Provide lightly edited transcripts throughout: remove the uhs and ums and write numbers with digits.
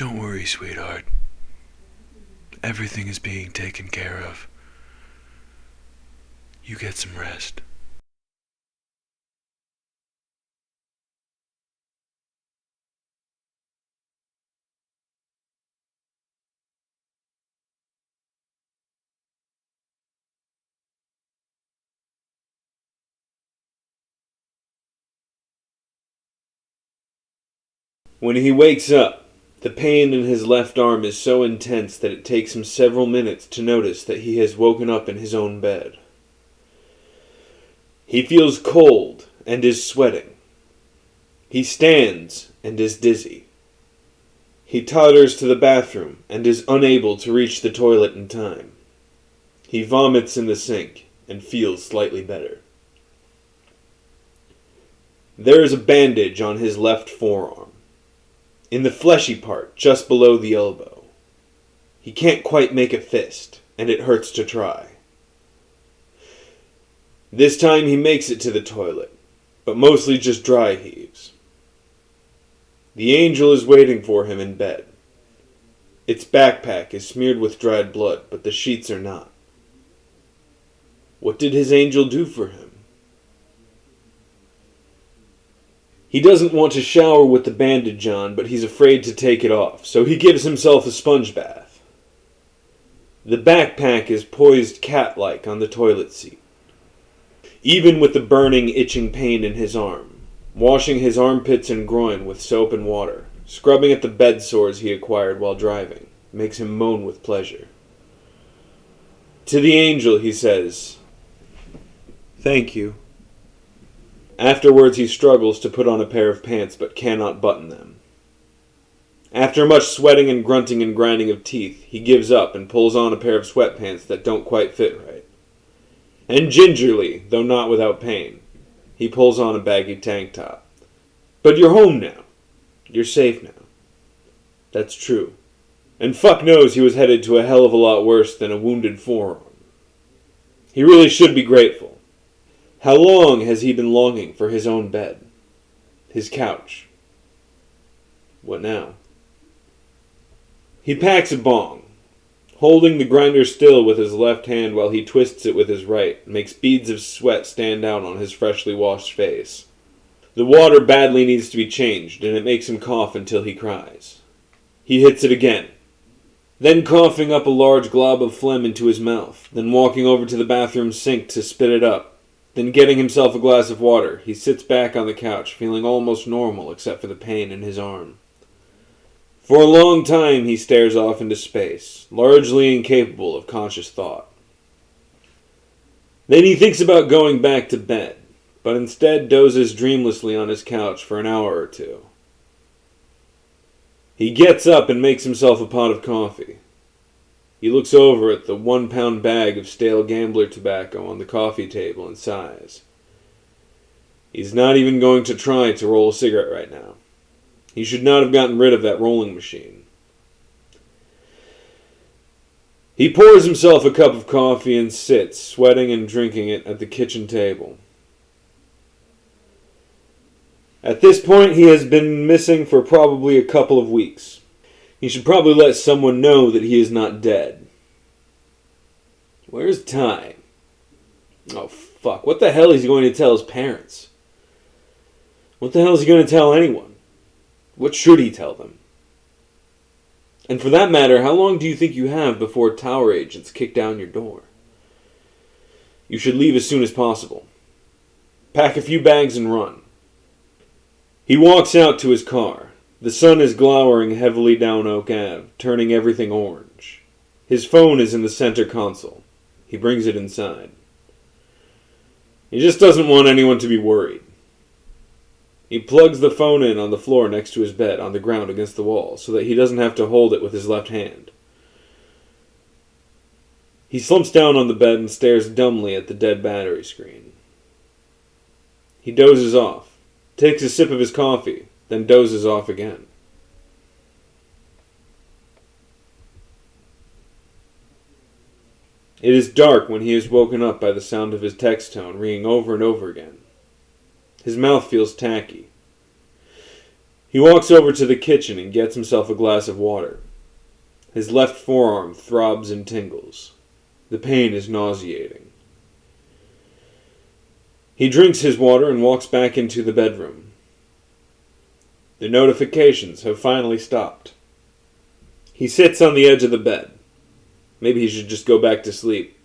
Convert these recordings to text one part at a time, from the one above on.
Don't worry, sweetheart. Everything is being taken care of. You get some rest. When he wakes up, the pain in his left arm is so intense that it takes him several minutes to notice that he has woken up in his own bed. He feels cold and is sweating. He stands and is dizzy. He totters to the bathroom and is unable to reach the toilet in time. He vomits in the sink and feels slightly better. There is a bandage on his left forearm, in the fleshy part just below the elbow. He can't quite make a fist, and it hurts to try. This time he makes it to the toilet, but mostly just dry heaves. The angel is waiting for him in bed. Its backpack is smeared with dried blood, but the sheets are not. What did his angel do for him? He doesn't want to shower with the bandage on, but he's afraid to take it off, so he gives himself a sponge bath. The backpack is poised cat-like on the toilet seat. Even with the burning, itching pain in his arm, washing his armpits and groin with soap and water, scrubbing at the bed sores he acquired while driving, makes him moan with pleasure. To the angel he says, "Thank you." Afterwards he struggles to put on a pair of pants but cannot button them. After much sweating and grunting and grinding of teeth, he gives up and pulls on a pair of sweatpants that don't quite fit right. And gingerly, though not without pain, he pulls on a baggy tank top. But you're home now. You're safe now. That's true. And fuck knows he was headed to a hell of a lot worse than a wounded forearm. He really should be grateful. How long has he been longing for his own bed? His couch? What now? He packs a bong, holding the grinder still with his left hand while he twists it with his right, makes beads of sweat stand out on his freshly washed face. The water badly needs to be changed, and it makes him cough until he cries. He hits it again, then coughing up a large glob of phlegm into his mouth, then walking over to the bathroom sink to spit it up. Then getting himself a glass of water, he sits back on the couch, feeling almost normal except for the pain in his arm. For a long time he stares off into space, largely incapable of conscious thought. Then he thinks about going back to bed, but instead dozes dreamlessly on his couch for an hour or two. He gets up and makes himself a pot of coffee. He looks over at the 1-pound bag of stale gambler tobacco on the coffee table and sighs. He's not even going to try to roll a cigarette right now. He should not have gotten rid of that rolling machine. He pours himself a cup of coffee and sits, sweating and drinking it at the kitchen table. At this point, he has been missing for probably a couple of weeks. He should probably let someone know that he is not dead. Where's Ty? Oh, fuck. What the hell is he going to tell his parents? What the hell is he going to tell anyone? What should he tell them? And for that matter, how long do you think you have before tower agents kick down your door? You should leave as soon as possible. Pack a few bags and run. He walks out to his car. The sun is glowering heavily down Oak Ave, turning everything orange. His phone is in the center console. He brings it inside. He just doesn't want anyone to be worried. He plugs the phone in on the floor next to his bed, on the ground against the wall, so that he doesn't have to hold it with his left hand. He slumps down on the bed and stares dumbly at the dead battery screen. He dozes off, takes a sip of his coffee, then dozes off again. It is dark when he is woken up by the sound of his text tone ringing over and over again. His mouth feels tacky. He walks over to the kitchen and gets himself a glass of water. His left forearm throbs and tingles. The pain is nauseating. He drinks his water and walks back into the bedroom. The notifications have finally stopped. He sits on the edge of the bed. Maybe he should just go back to sleep.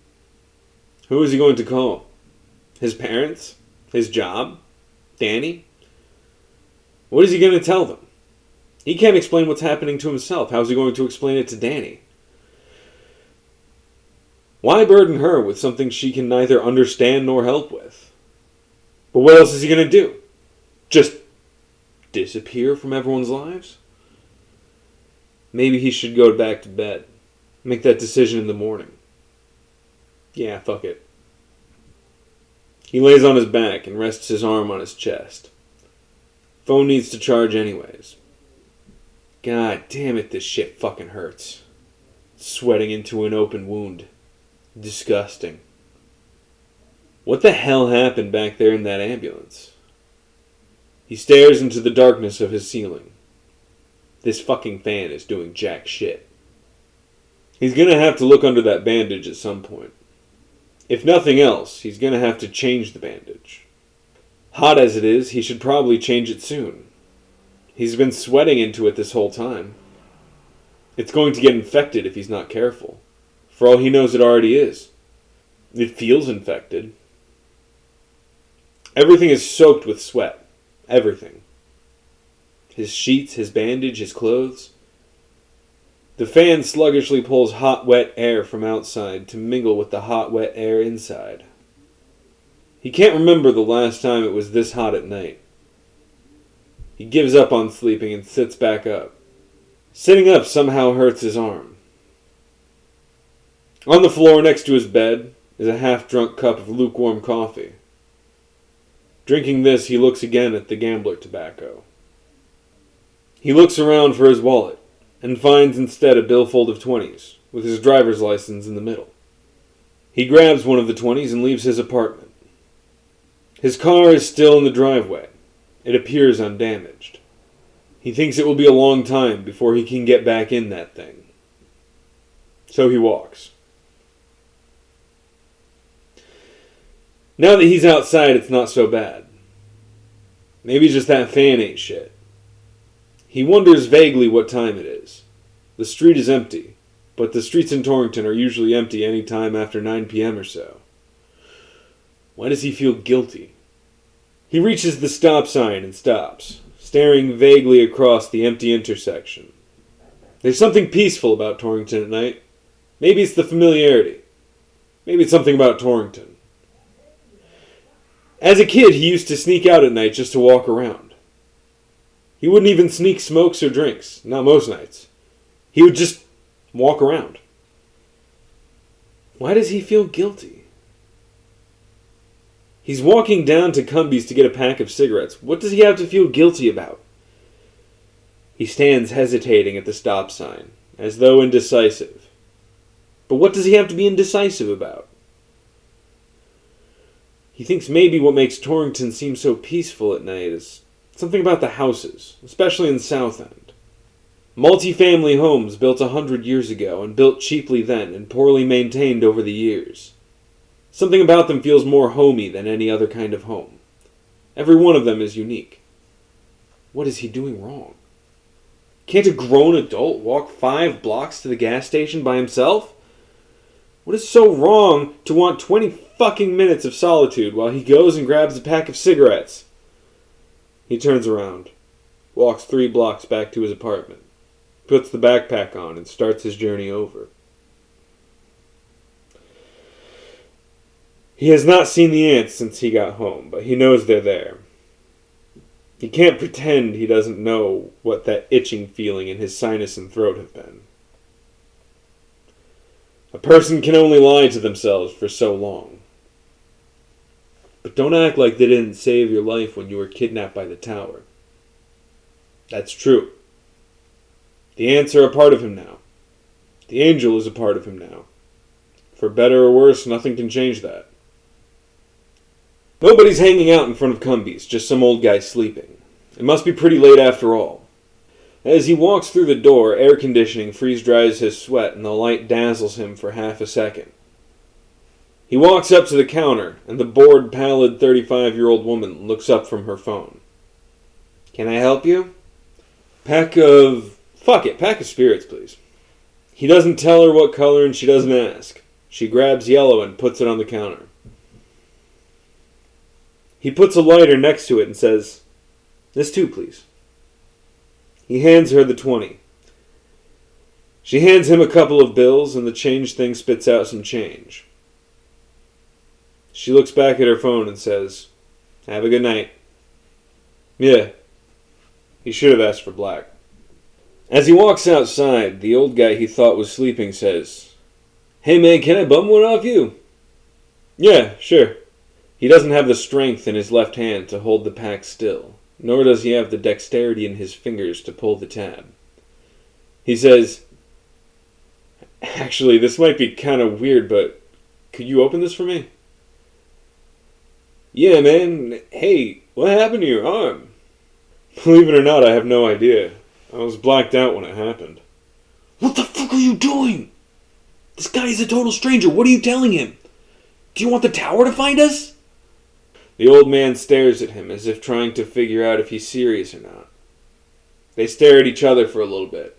Who is he going to call? His parents? His job? Danny? What is he going to tell them? He can't explain what's happening to himself. How is he going to explain it to Danny? Why burden her with something she can neither understand nor help with? But what else is he going to do? Just disappear from everyone's lives? Maybe he should go back to bed. Make that decision in the morning. Yeah, fuck it. He lays on his back and rests his arm on his chest. Phone needs to charge anyways. God damn it, this shit fucking hurts. Sweating into an open wound. Disgusting. What the hell happened back there in that ambulance? He stares into the darkness of his ceiling. This fucking fan is doing jack shit. He's gonna have to look under that bandage at some point. If nothing else, he's gonna have to change the bandage. Hot as it is, he should probably change it soon. He's been sweating into it this whole time. It's going to get infected if he's not careful. For all he knows, it already is. It feels infected. Everything is soaked with sweat. Everything. His sheets, his bandage, his clothes. The fan sluggishly pulls hot, wet air from outside to mingle with the hot, wet air inside. He can't remember the last time it was this hot at night. He gives up on sleeping and sits back up. Sitting up somehow hurts his arm. On the floor next to his bed is a half-drunk cup of lukewarm coffee. Drinking this, he looks again at the gambler tobacco. He looks around for his wallet and finds instead a billfold of 20s with his driver's license in the middle. He grabs one of the 20s and leaves his apartment. His car is still in the driveway. It appears undamaged. He thinks it will be a long time before he can get back in that thing. So he walks. Now that he's outside, it's not so bad. Maybe just that fan ain't shit. He wonders vaguely what time it is. The street is empty, but the streets in Torrington are usually empty any time after 9 p.m. or so. Why does he feel guilty? He reaches the stop sign and stops, staring vaguely across the empty intersection. There's something peaceful about Torrington at night. Maybe it's the familiarity. Maybe it's something about Torrington. As a kid, he used to sneak out at night just to walk around. He wouldn't even sneak smokes or drinks, not most nights. He would just walk around. Why does he feel guilty? He's walking down to Cumbies to get a pack of cigarettes. What does he have to feel guilty about? He stands hesitating at the stop sign, as though indecisive. But what does he have to be indecisive about? He thinks maybe what makes Torrington seem so peaceful at night is something about the houses, especially in South End. Multi-family homes built 100 years ago and built cheaply then and poorly maintained over the years. Something about them feels more homey than any other kind of home. Every one of them is unique. What is he doing wrong? Can't a grown adult walk 5 blocks to the gas station by himself? What is so wrong to want 20 fucking minutes of solitude while he goes and grabs a pack of cigarettes? He turns around, walks 3 blocks back to his apartment, puts the backpack on, and starts his journey over. He has not seen the ants since he got home, but he knows they're there. He can't pretend he doesn't know what that itching feeling in his sinus and throat have been. A person can only lie to themselves for so long. But don't act like they didn't save your life when you were kidnapped by the tower. That's true. The ants are a part of him now. The angel is a part of him now. For better or worse, nothing can change that. Nobody's hanging out in front of Cumbies, just some old guy sleeping. It must be pretty late after all. As he walks through the door, air conditioning freeze-dries his sweat and the light dazzles him for half a second. He walks up to the counter, and the bored, pallid 35-year-old woman looks up from her phone. "Can I help you?" Pack of spirits, please." He doesn't tell her what color and she doesn't ask. She grabs yellow and puts it on the counter. He puts a lighter next to it and says, "This too, please." He hands her the 20. She hands him a couple of bills and the change thing spits out some change. She looks back at her phone and says, "Have a good night." Yeah. He should have asked for black. As he walks outside, the old guy he thought was sleeping says, "Hey man, can I bum one off you?" "Yeah, sure." He doesn't have the strength in his left hand to hold the pack still, nor does he have the dexterity in his fingers to pull the tab. He says, "Actually, this might be kind of weird, but could you open this for me?" "Yeah, man. Hey, what happened to your arm?" "Believe it or not, I have no idea. I was blacked out when it happened." What the fuck are you doing? This guy is a total stranger. What are you telling him? Do you want the tower to find us? The old man stares at him as if trying to figure out if he's serious or not. They stare at each other for a little bit.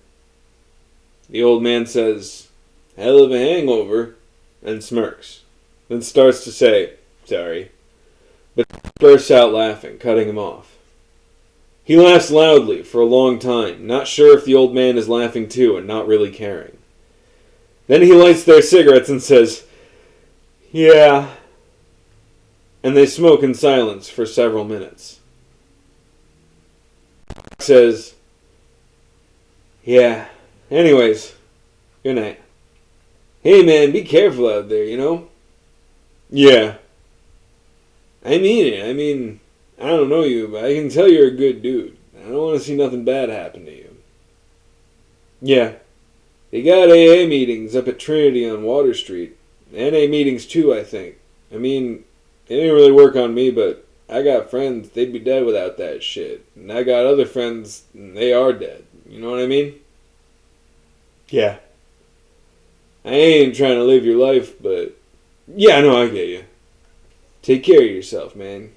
The old man says, "Hell of a hangover," and smirks, then starts to say, "Sorry," but bursts out laughing, cutting him off. He laughs loudly for a long time, not sure if the old man is laughing too and not really caring. Then he lights their cigarettes and says, "Yeah," and they smoke in silence for several minutes. Says, "Yeah, anyways, good night. Hey man, be careful out there, you know?" "Yeah." "I mean it. I don't know you, but I can tell you're a good dude. I don't want to see nothing bad happen to you." "Yeah." "They got AA meetings up at Trinity on Water Street. NA meetings too, I think. It didn't really work on me, but I got friends, they'd be dead without that shit. And I got other friends, and they are dead. You know what I mean?" "Yeah." "I ain't trying to live your life, but yeah, no, I get you. Take care of yourself, man."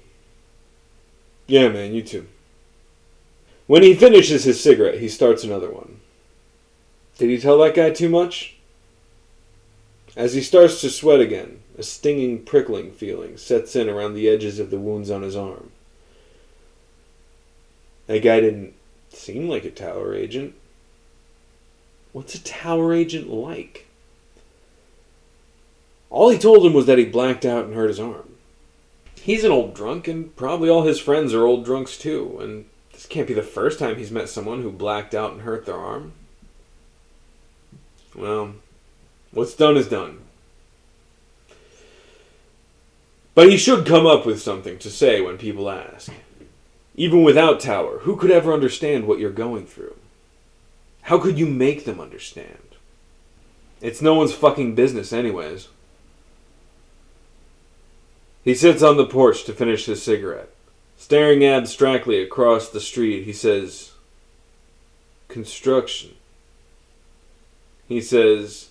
"Yeah, man, you too." When he finishes his cigarette, he starts another one. Did he tell that guy too much? As he starts to sweat again, a stinging, prickling feeling sets in around the edges of the wounds on his arm. That guy didn't seem like a tower agent. What's a tower agent like? All he told him was that he blacked out and hurt his arm. He's an old drunk, and probably all his friends are old drunks too, and this can't be the first time he's met someone who blacked out and hurt their arm. Well, what's done is done. But he should come up with something to say when people ask. Even without Tower, who could ever understand what you're going through? How could you make them understand? It's no one's fucking business anyways. He sits on the porch to finish his cigarette. Staring abstractly across the street, he says, "Construction." He says,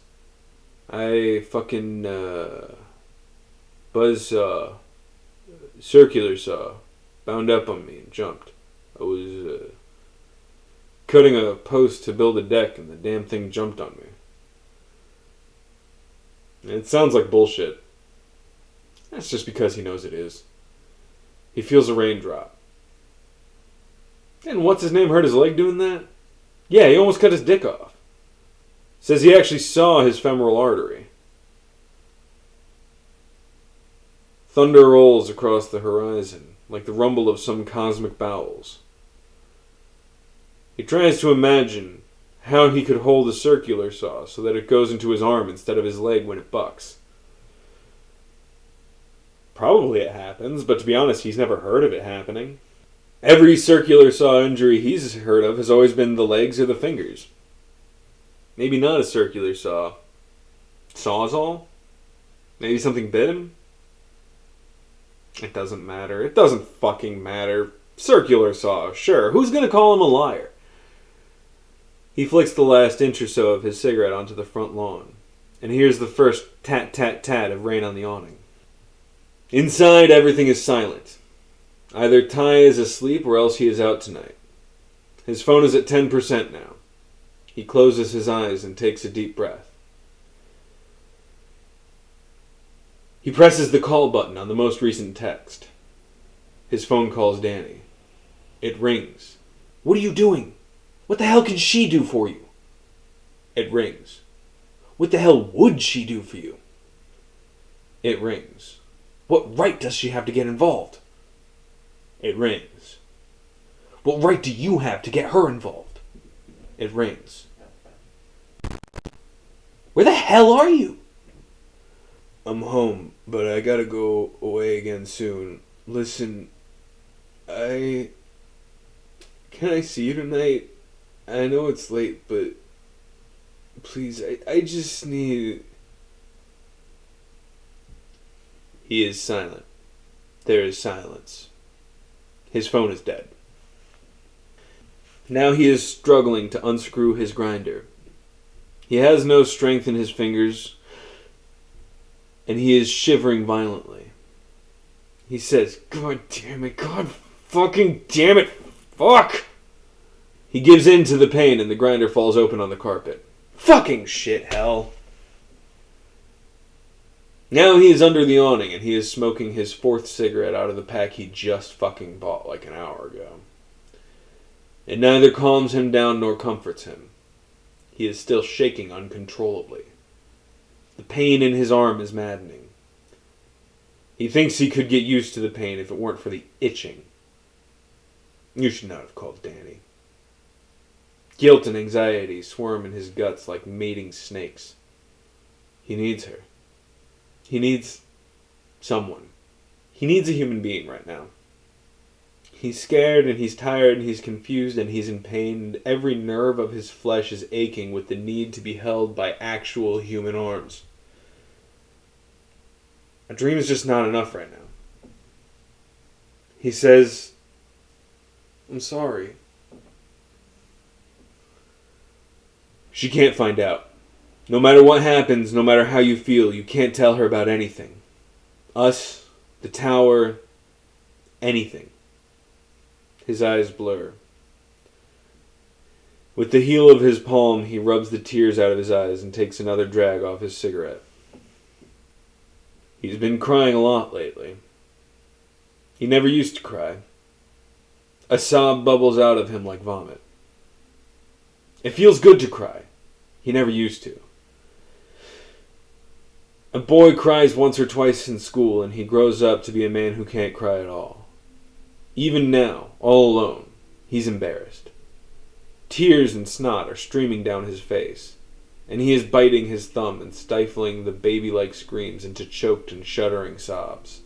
"I fucking, buzzsaw, circular saw, bound up on me and jumped. I was, cutting a post to build a deck and the damn thing jumped on me." And it sounds like bullshit. That's just because he knows it is. He feels a raindrop. And what's his name hurt his leg doing that? Yeah, he almost cut his dick off. Says he actually saw his femoral artery. Thunder rolls across the horizon, like the rumble of some cosmic bowels. He tries to imagine how he could hold a circular saw so that it goes into his arm instead of his leg when it bucks. Probably it happens, but to be honest, he's never heard of it happening. Every circular saw injury he's heard of has always been the legs or the fingers. Maybe not a circular saw. Sawzall? Maybe something bit him? It doesn't matter. It doesn't fucking matter. Circular saw, sure. Who's gonna call him a liar? He flicks the last inch or so of his cigarette onto the front lawn, and hears the first tat-tat-tat of rain on the awning. Inside, everything is silent. Either Ty is asleep or else he is out tonight. His phone is at 10% now. He closes his eyes and takes a deep breath. He presses the call button on the most recent text. His phone calls Danny. It rings. What are you doing? What the hell can she do for you? It rings. What the hell would she do for you? It rings. What right does she have to get involved? It rings. What right do you have to get her involved? It rings. Where the hell are you? I'm home, but I gotta go away again soon. Listen, Can I see you tonight? I know it's late, but please, I just need... He is silent. There is silence. His phone is dead. Now he is struggling to unscrew his grinder. He has no strength in his fingers, and he is shivering violently. He says, God damn it, God fucking damn it, fuck! He gives in to the pain and the grinder falls open on the carpet. Fucking shit, hell. Now he is under the awning and he is smoking his fourth cigarette out of the pack he just fucking bought like an hour ago. It neither calms him down nor comforts him. He is still shaking uncontrollably. The pain in his arm is maddening. He thinks he could get used to the pain if it weren't for the itching. You should not have called Danny. Guilt and anxiety swarm in his guts like mating snakes. He needs her. He needs someone. He needs a human being right now. He's scared and he's tired and he's confused and he's in pain and every nerve of his flesh is aching with the need to be held by actual human arms. A dream is just not enough right now. He says, I'm sorry. She can't find out. No matter what happens, no matter how you feel, you can't tell her about anything. Us, the tower, anything. His eyes blur. With the heel of his palm, he rubs the tears out of his eyes and takes another drag off his cigarette. He's been crying a lot lately. He never used to cry. A sob bubbles out of him like vomit. It feels good to cry. He never used to. A boy cries once or twice in school and he grows up to be a man who can't cry at all. Even now, all alone, he's embarrassed. Tears and snot are streaming down his face, and he is biting his thumb and stifling the baby-like screams into choked and shuddering sobs.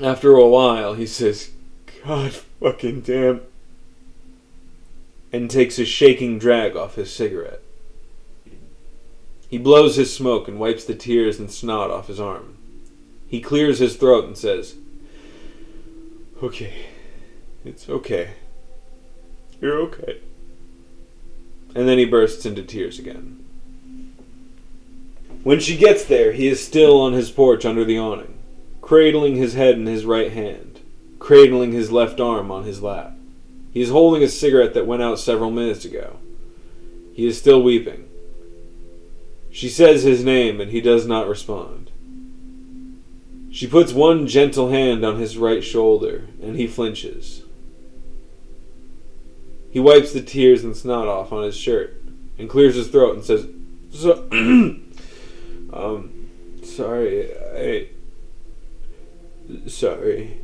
After a while, he says, God fucking damn, and takes a shaking drag off his cigarette. He blows his smoke and wipes the tears and snot off his arm. He clears his throat and says, Okay, it's okay. You're okay. And then he bursts into tears again. When she gets there, he is still on his porch under the awning, cradling his head in his right hand, cradling his left arm on his lap. He is holding a cigarette that went out several minutes ago. He is still weeping. She says his name and he does not respond. She puts one gentle hand on his right shoulder and he flinches. He wipes the tears and snot off on his shirt and clears his throat and says, sorry.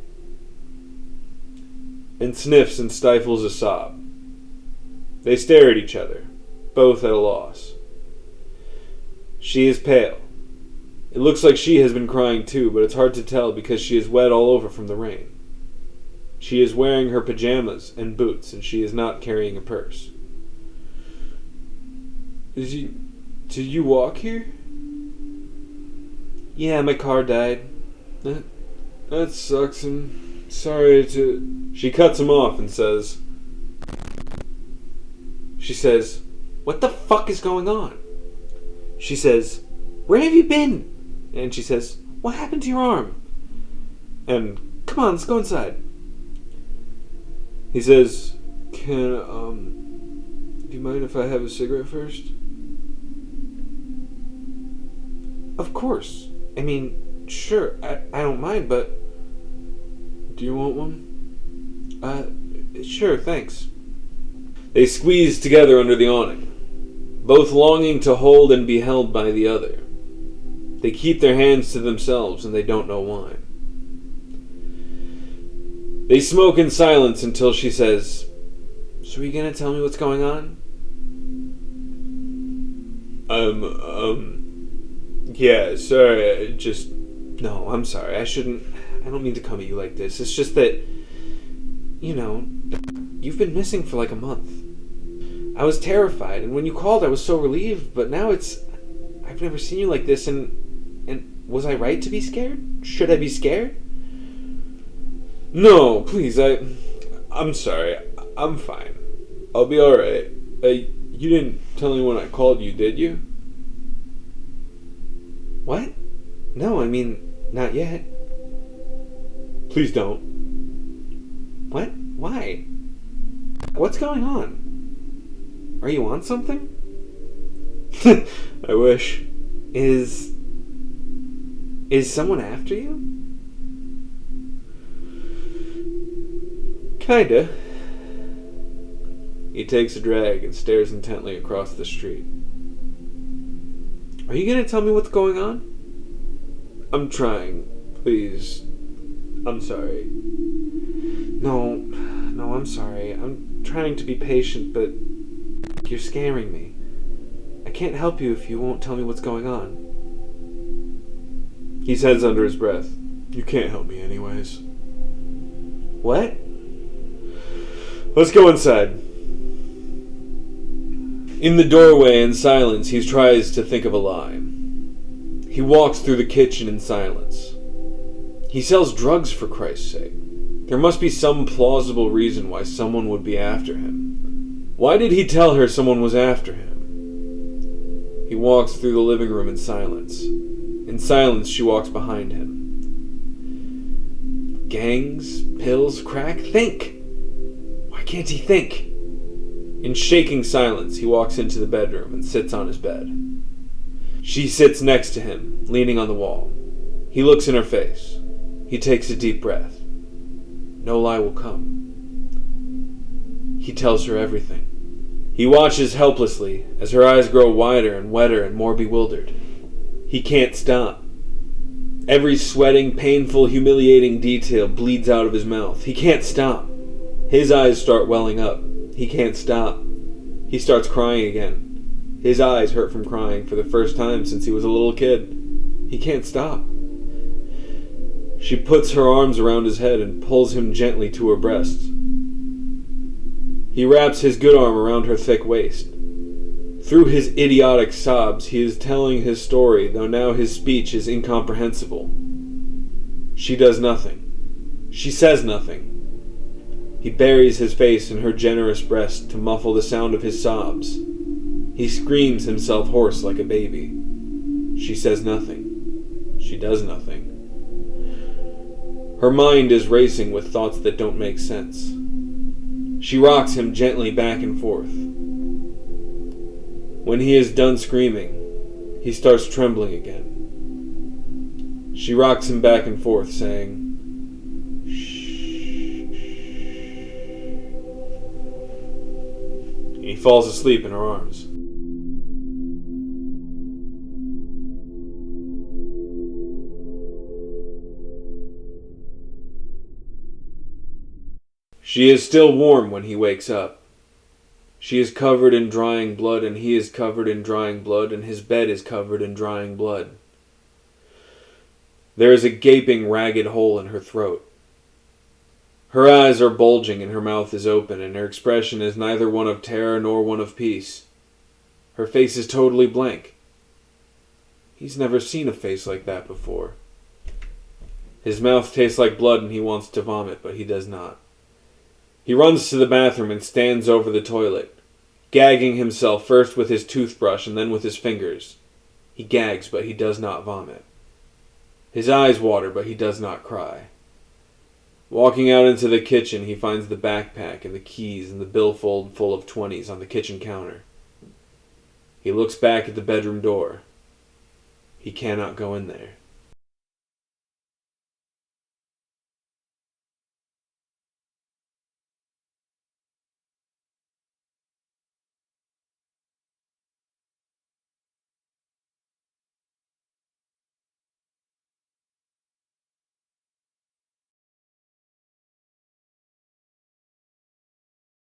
And sniffs and stifles a sob. They stare at each other, both at a loss. She is pale. It looks like she has been crying too, but it's hard to tell because she is wet all over from the rain. She is wearing her pajamas and boots, and she is not carrying a purse. Did you walk here? Yeah, my car died. That sucks. I'm sorry to... She cuts him off and says... She says, "What the fuck is going on?" She says, "Where have you been?" And she says, "What happened to your arm?" And, "Come on, let's go inside." He says, do you mind if I have a cigarette first?" "Of course. I mean, sure, I don't mind, but..." "Do you want one?" Sure, thanks." They squeeze together under the awning, both longing to hold and be held by the other. They keep their hands to themselves, and they don't know why. They smoke in silence until she says, "So are you gonna tell me what's going on?" Yeah, sorry, No, I'm sorry, I don't mean to come at you like this. It's just that, you've been missing for like a month. I was terrified, and when you called, I was so relieved, but now I've never seen you like this, and was I right to be scared? Should I be scared? "No, please, I'm sorry. I'm fine. I'll be alright. You didn't tell anyone I called you, did you?" "What? No, I mean, not yet." "Please don't." "What? Why? What's going on? Are you on something?" "I wish." Is someone after you?" "Kinda." He takes a drag and stares intently across the street. "Are you gonna tell me what's going on?" "I'm trying. Please. I'm sorry." No, I'm sorry. I'm trying to be patient, but you're scaring me. I can't help you if you won't tell me what's going on." He says under his breath, "You can't help me anyways." "What?" "Let's go inside." In the doorway, in silence, he tries to think of a lie. He walks through the kitchen in silence. He sells drugs, for Christ's sake. There must be some plausible reason why someone would be after him. Why did he tell her someone was after him? He walks through the living room in silence. In silence, she walks behind him. Gangs, pills, crack? Think! Why can't he think? In shaking silence, he walks into the bedroom and sits on his bed. She sits next to him, leaning on the wall. He looks in her face. He takes a deep breath. No lie will come. He tells her everything. He watches helplessly as her eyes grow wider and wetter and more bewildered. He can't stop. Every sweating, painful, humiliating detail bleeds out of his mouth. He can't stop. His eyes start welling up. He can't stop. He starts crying again. His eyes hurt from crying for the first time since he was a little kid. He can't stop. She puts her arms around his head and pulls him gently to her breasts. He wraps his good arm around her thick waist. Through his idiotic sobs, he is telling his story, though now his speech is incomprehensible. She does nothing. She says nothing. He buries his face in her generous breast to muffle the sound of his sobs. He screams himself hoarse like a baby. She says nothing. She does nothing. Her mind is racing with thoughts that don't make sense. She rocks him gently back and forth. When he is done screaming, he starts trembling again. She rocks him back and forth, saying, "Shh." He falls asleep in her arms. She is still warm when he wakes up. She is covered in drying blood, and he is covered in drying blood, and his bed is covered in drying blood. There is a gaping, ragged hole in her throat. Her eyes are bulging and her mouth is open, and her expression is neither one of terror nor one of peace. Her face is totally blank. He's never seen a face like that before. His mouth tastes like blood and he wants to vomit, but he does not. He runs to the bathroom and stands over the toilet, gagging himself first with his toothbrush and then with his fingers. He gags, but he does not vomit. His eyes water, but he does not cry. Walking out into the kitchen, he finds the backpack and the keys and the billfold full of 20s on the kitchen counter. He looks back at the bedroom door. He cannot go in there.